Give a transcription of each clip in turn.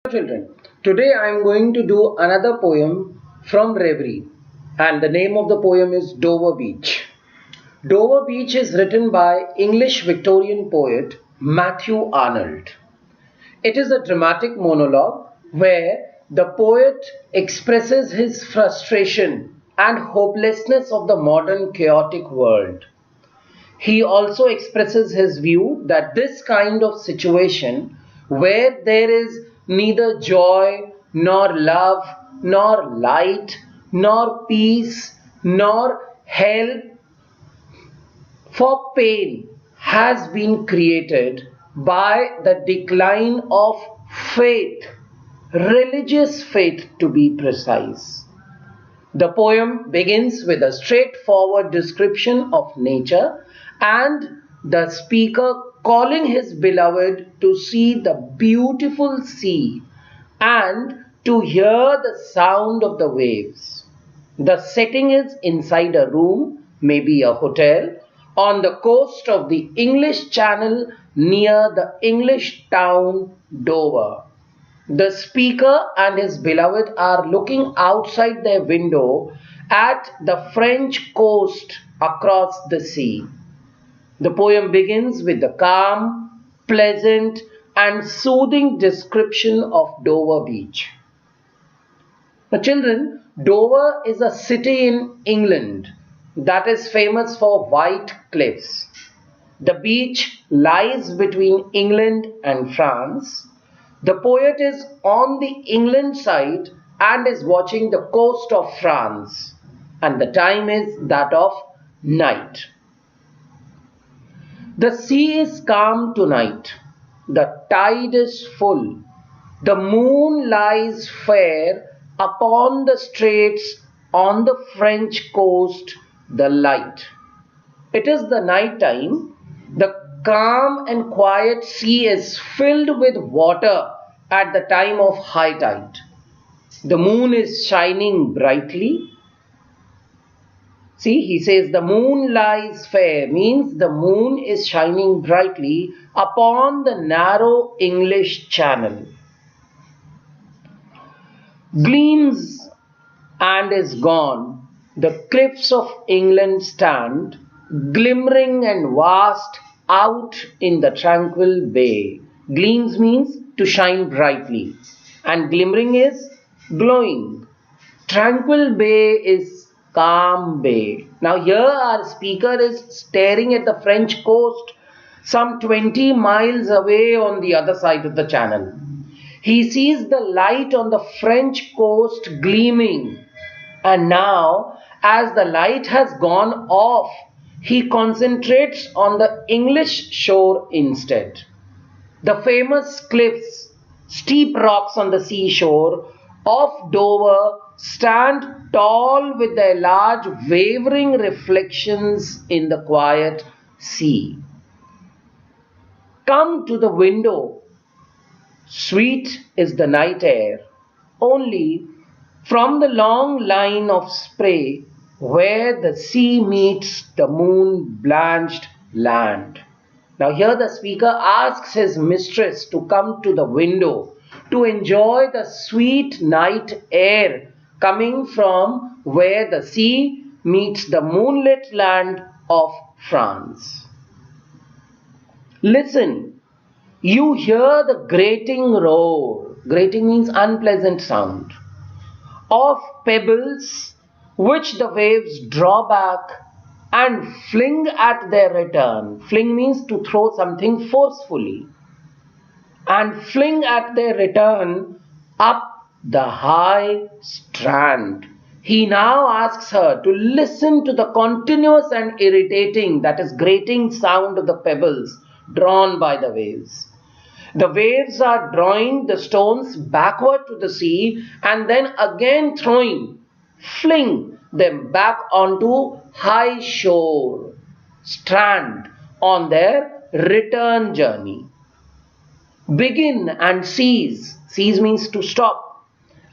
Children, today I am going to do another poem from Reverie, and the name of the poem is Dover Beach. Dover Beach is written by English Victorian poet Matthew Arnold. It is a dramatic monologue where the poet expresses his frustration and hopelessness of the modern chaotic world. He also expresses his view that this kind of situation, where there is neither joy, nor love, nor light, nor peace, nor help for pain, has been created by the decline of faith, religious faith to be precise. The poem begins with a straightforward description of nature and the speaker calling his beloved to see the beautiful sea and to hear the sound of the waves. The setting is inside a room, maybe a hotel, on the coast of the English Channel near the English town Dover. The speaker and his beloved are looking outside their window at the French coast across the sea. The poem begins with the calm, pleasant, and soothing description of Dover Beach. Now, children, Dover is a city in England that is famous for white cliffs. The beach lies between England and France. The poet is on the England side and is watching the coast of France, and the time is that of night. The sea is calm tonight. The tide is full. The moon lies fair upon the straits on the French coast, the light. It is the night time. The calm and quiet sea is filled with water at the time of high tide. The moon is shining brightly. See, he says the moon lies fair, means the moon is shining brightly upon the narrow English Channel. Gleams and is gone. The cliffs of England stand, glimmering and vast out in the tranquil bay. Gleams means to shine brightly, and glimmering is glowing. Tranquil bay is calm bay. Now here our speaker is staring at the French coast some 20 miles away on the other side of the channel. He sees the light on the French coast gleaming, and now as the light has gone off, he concentrates on the English shore instead. The famous cliffs, steep rocks on the seashore of Dover stand tall with their large wavering reflections in the quiet sea. Come to the window. Sweet is the night air. Only from the long line of spray where the sea meets the moon-blanched land. Now here the speaker asks his mistress to come to the window to enjoy the sweet night air coming from where the sea meets the moonlit land of France. Listen, you hear the grating roar, grating means unpleasant sound, of pebbles which the waves draw back and fling at their return. Fling means to throw something forcefully. And fling at their return up the high strand. He now asks her to listen to the continuous and irritating, that is grating sound of the pebbles drawn by the waves. The waves are drawing the stones backward to the sea and then again fling them back onto high shore, strand on their return journey. Begin and cease. Cease means to stop.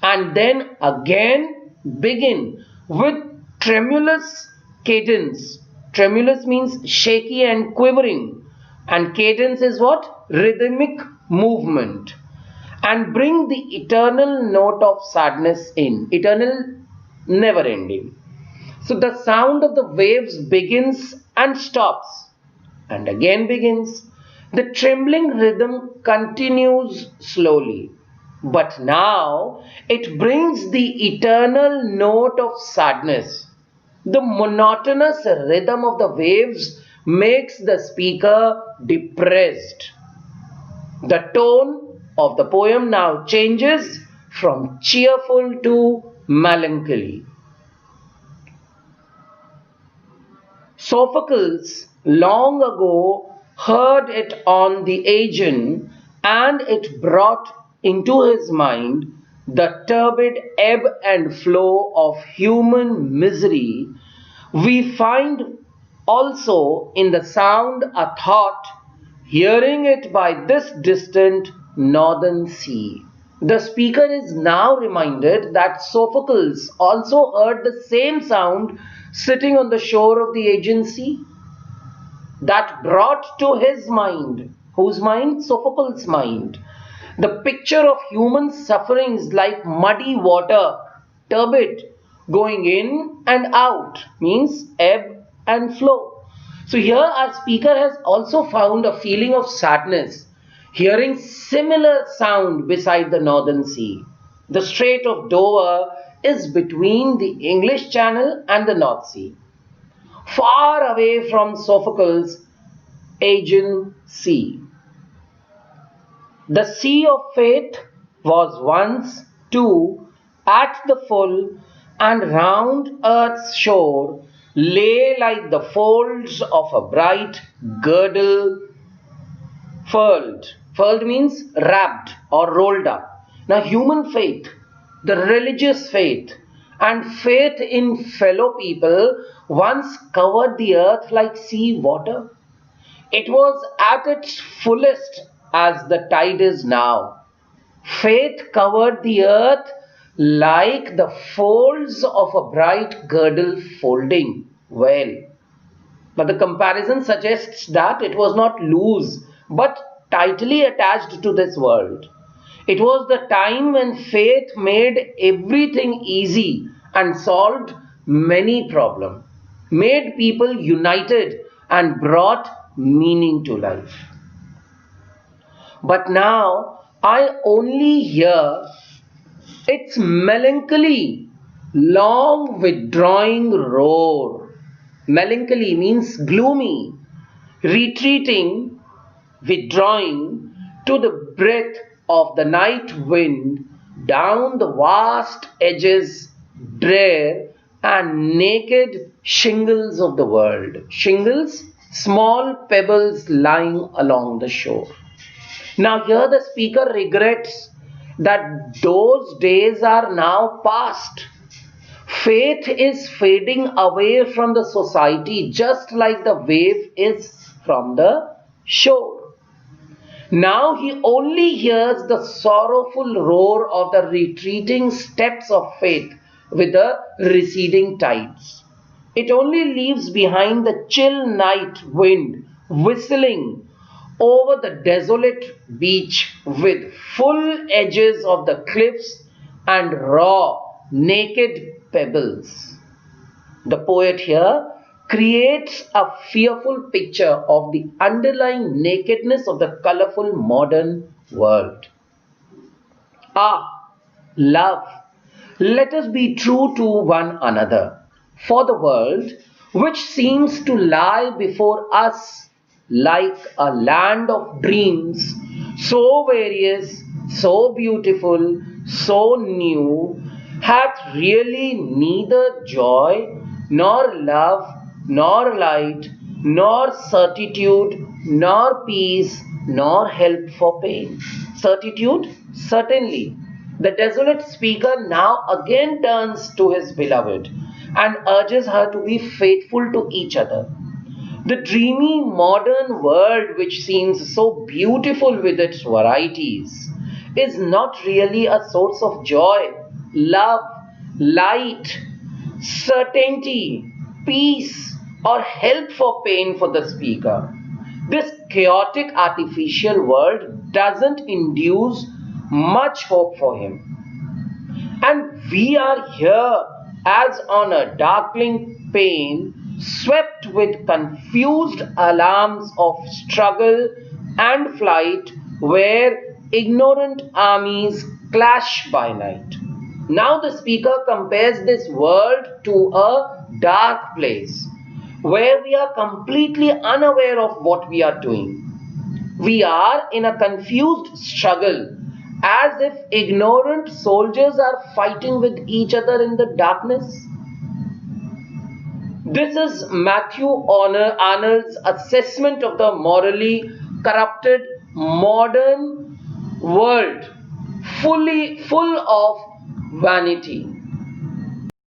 And then again begin with tremulous cadence. Tremulous means shaky and quivering. And cadence is what? Rhythmic movement. and bring the eternal note of sadness in, eternal, never ending. So the sound of the waves begins and stops, and again begins. The trembling rhythm continues slowly, but now it brings the eternal note of sadness. The monotonous rhythm of the waves makes the speaker depressed. The tone of the poem now changes from cheerful to melancholy. Sophocles long ago heard it on the Aegean, and it brought into his mind the turbid ebb and flow of human misery. We find also in the sound a thought, hearing it by this distant northern sea. The speaker is now reminded that Sophocles also heard the same sound sitting on the shore of the Aegean Sea. That brought to his mind, whose mind? Sophocles' mind, the picture of human sufferings like muddy water, turbid, going in and out, means ebb and flow. So here our speaker has also found a feeling of sadness, hearing similar sound beside the northern sea. The Strait of Dover is between the English Channel and the North Sea, far away from Sophocles' Aegean Sea. The sea of faith was once, too, at the full, and round earth's shore lay like the folds of a bright girdle furled. Furled means wrapped or rolled up. Now, human faith, the religious faith, and faith in fellow people once covered the earth like sea water. It was at its fullest as the tide is now. Faith covered the earth like the folds of a bright girdle folding well. But the comparison suggests that it was not loose but tightly attached to this world. It was the time when faith made everything easy and solved many problems, made people united and brought meaning to life. But now I only hear its melancholy, long withdrawing roar. Melancholy means gloomy, retreating, withdrawing to the breath of the night wind down the vast edges, drear and naked shingles of the world. Shingles, small pebbles lying along the shore. Now here the speaker regrets that those days are now past. Faith is fading away from the society just like the wave is from the shore. Now he only hears the sorrowful roar of the retreating steps of faith with the receding tides. It only leaves behind the chill night wind whistling over the desolate beach with full edges of the cliffs and raw, naked pebbles. The poet here creates a fearful picture of the underlying nakedness of the colorful modern world. Ah, love, let us be true to one another, for the world, which seems to lie before us like a land of dreams, so various, so beautiful, so new, hath really neither joy, nor love, nor light, nor certitude, nor peace, nor help for pain. Certitude? Certainly. The desolate speaker now again turns to his beloved and urges her to be faithful to each other. The dreamy modern world, which seems so beautiful with its varieties, is not really a source of joy, love, light, certainty, peace, or help for pain for the speaker. This chaotic artificial world doesn't induce much hope for him. And we are here as on a darkling pane, swept with confused alarms of struggle and flight, where ignorant armies clash by night. Now the speaker compares this world to a dark place where we are completely unaware of what we are doing. We are in a confused struggle, as if ignorant soldiers are fighting with each other in the darkness. This is Matthew Arnold's assessment of the morally corrupted modern world, full of vanity.